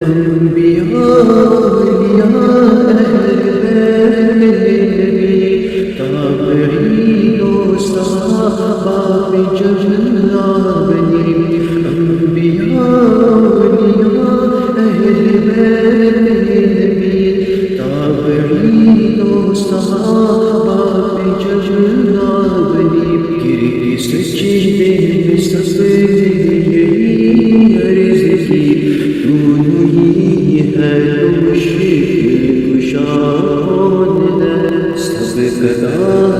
انبیاء تابعین و صحابہ پہ جملہ بنی انبیاء اہل بیت نبی تابعین و صحابہ پہ جملہ بنی گری سجدے میں سب نے یہی عرض کی تو ہی ہے تو مشکل کشا کون ہے سب کا